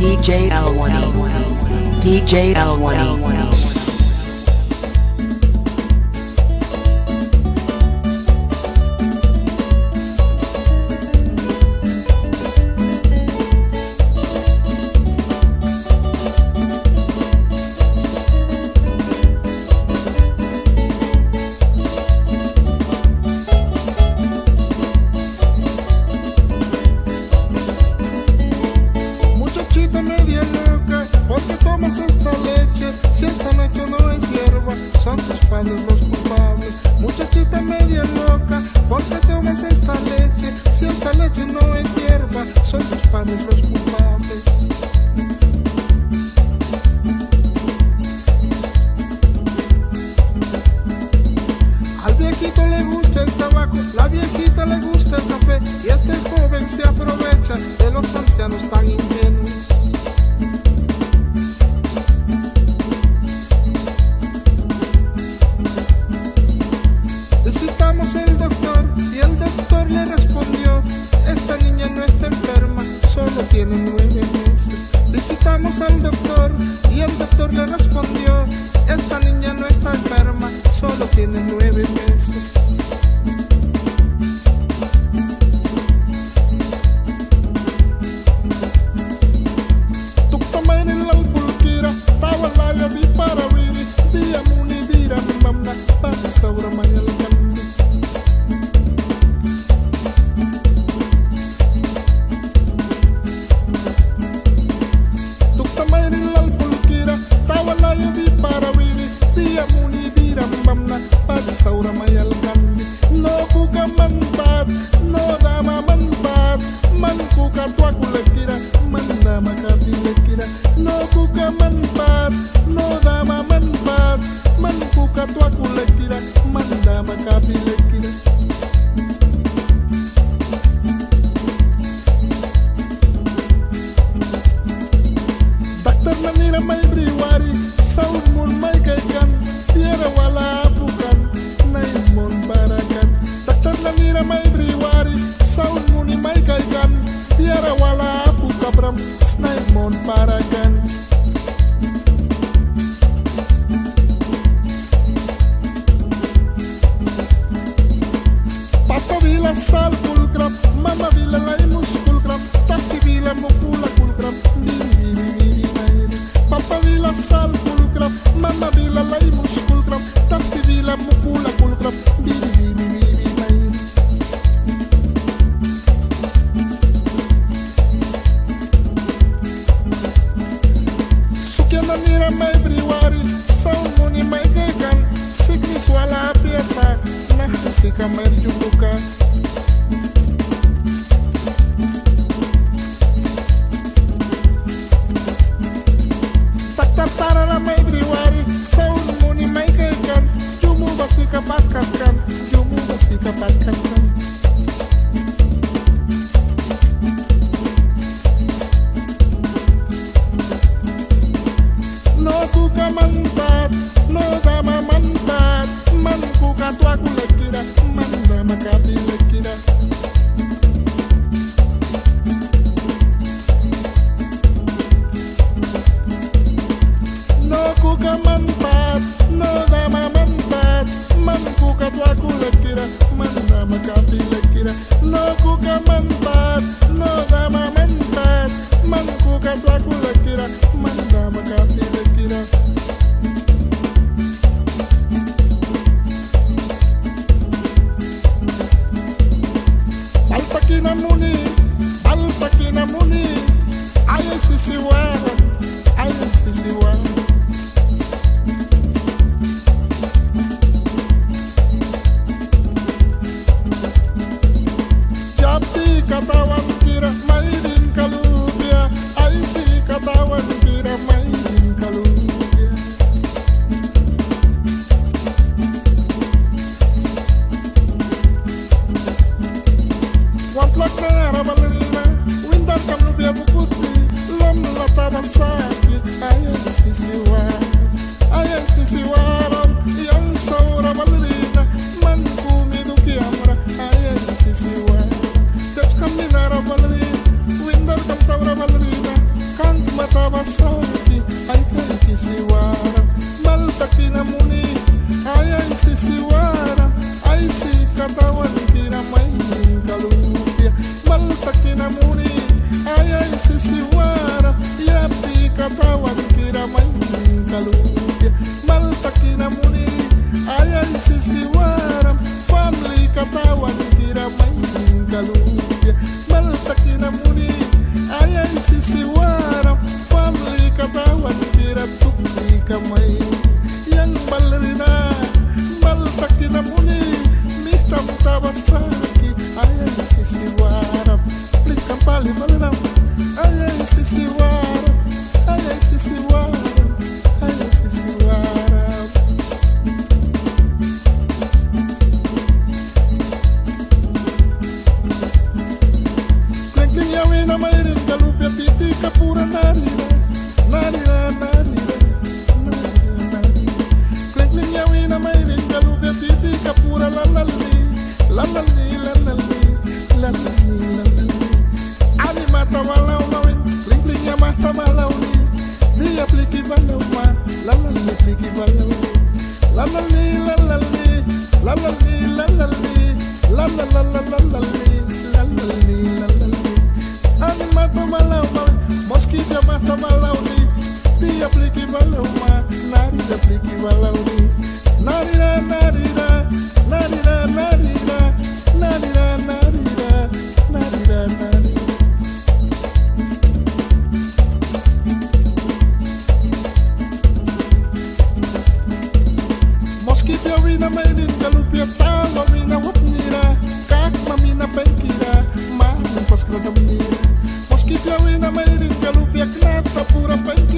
DJ L1E. DJ L1E. Muchachita media loca, ¿por qué tomas esta leche? Si esta leche no es hierba, son tus padres los culpables. Muchachita media loca, ¿por qué tomas esta leche? Si esta leche no es hierba, son tus padres los culpables. Al viejito le gusta el tabaco, la viejita le gusta el café, y este joven se aprovecha de los ancianos tan ingenuos. Visitamos el doctor y el doctor le respondió: esta niña no está enferma, solo tiene 9 meses. Visitamos al doctor y el doctor le respondió: esta niña no está enferma, solo tiene 9 meses. la la li, la la li, la la li, la la li, la la la la la la li, la la li, la la li. Anima toma la uma, mosquito ma toma la uni, dia pliki balauma, nari da pliki balauni, narira narira, narira narira, narira narira, narira narira. Mosquito rina maidin galupia talo rina wapnira, kak mamina penkira, ma pas kradamnira. Mosquito rina maidin galupia knata pura penkira.